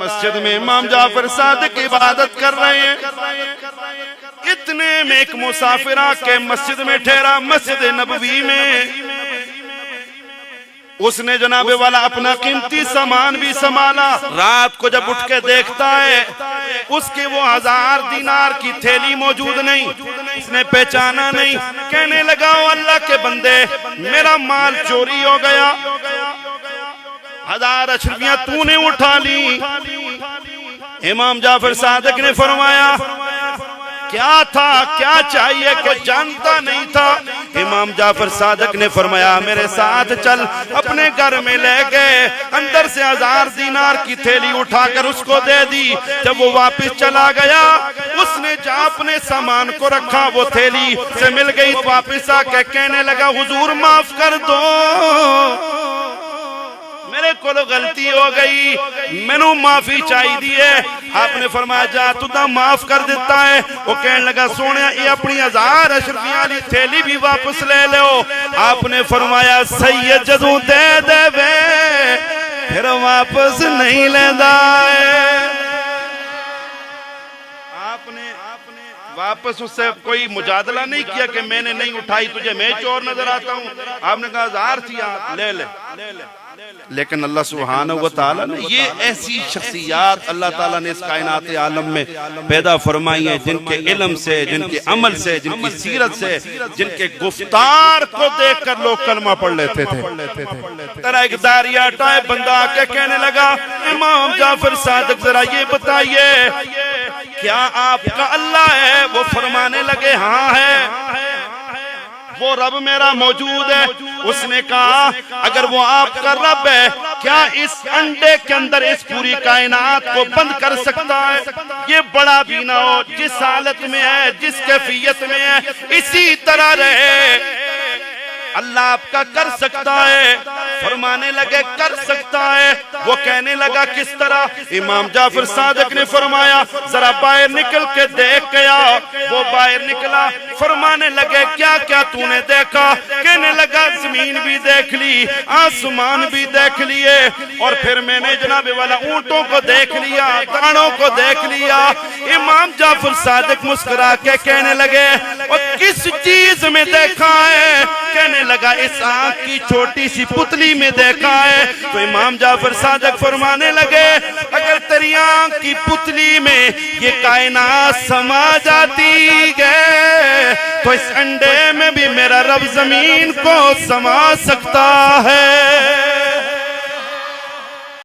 مسجد میں امام جعفر صادق عبادت کر رہے ہیں. اتنے میں ایک مسافر آ کے مسجد میں ٹھہرا، مسجد نبوی میں. اس نے جناب والا اپنا قیمتی سامان بھی سنبھالا. رات کو جب اٹھ کے دیکھتا ہے اس کی وہ 1000 دینار کی تھیلی موجود نہیں. اس نے پہچانا نہیں. کہنے لگا او اللہ کے بندے، میرا مال چوری ہو گیا، 1000 اشرفیاں تو نے اٹھا لی. امام جعفر صادق نے فرمایا کیا تھا، کیا چاہیے، کہ جانتا نہیں تھا. امام جعفر صادق نے فرمایا میرے ساتھ چل. اپنے گھر میں لے گئے، اندر سے 1000 دینار کی تھیلی اٹھا کر اس کو دے دی. جب وہ واپس چلا گیا، اس نے جہاں اپنے سامان کو رکھا وہ تھیلی سے مل گئی. واپس آ کے کہنے لگا حضور معاف کر دو، میرے کو غلطی ہو گئی، میں نو معافی چاہی دی ہے. آپ نے فرمایا جا تو دا معاف کر دیتا ہے. وہ کہنے لگا سونے یہ اپنی 1000 اشرفیاں والی تھیلی بھی واپس لے لو. آپ نے فرمایا سید جدوں دے دے وے پھر واپس نہیں لیندہ ہے. آپ نے واپس اس سے کوئی مجادلہ نہیں کیا کہ میں نے نہیں اٹھائی، تجھے میں چور نظر آتا ہوں. آپ نے کہا 1000 تھی لے لے. لیکن اللہ سبحانہ وتعالی نے یہ ایسی شخصیات اللہ تعالیٰ نے اس کائنات عالم میں پیدا فرمائی ہیں جن کے علم سے، جن کے عمل سے، جن کی سیرت سے، جن کے گفتار کو دیکھ کر لوگ کلمہ پڑھ لیتے تھے. ترہ ایک داریہ ٹائے بندہ آکے کہنے لگا امام جعفر صادق ذرا یہ بتائیے کیا آپ کا اللہ ہے؟ وہ فرمانے لگے ہاں ہے، وہ رب میرا موجود ہے. اس نے کہا اگر وہ آپ کا رب ہے کیا اس انڈے کے اندر اس پوری کائنات کو بند کر سکتا ہے؟ یہ بڑا بھی نہ ہو، جس حالت میں ہے، جس کیفیت میں ہے اسی طرح رہے. اللہ آپ کا کر سکتا ہے. فرمانے لگے کر سکتا ہے. وہ کہنے لگا کس طرح؟ امام جعفر صادق نے فرمایا ذرا باہر نکل کے دیکھ گیا. وہ باہر نکلا. فرمانے لگے کیا کیا تو نے دیکھا؟ کہنے لگا زمین بھی دیکھ لی، آسمان بھی دیکھ لیے، اور پھر میں نے جناب والا اونٹوں کو دیکھ لیا، دانوں کو دیکھ لیا. امام جعفر صادق مسکرا کے کہنے لگے اور کس چیز میں دیکھا ہے؟ کہنے لگا اس آنکھ کی چھوٹی سی پتلی میں دیکھا ہے. تو امام جعفر صادق فرمانے لگے اگر تیری آنکھ کی پتلی میں یہ کائنات سما جاتی ہے تو اس انڈے میں بھی میرا رب زمین کو سما سکتا ہے.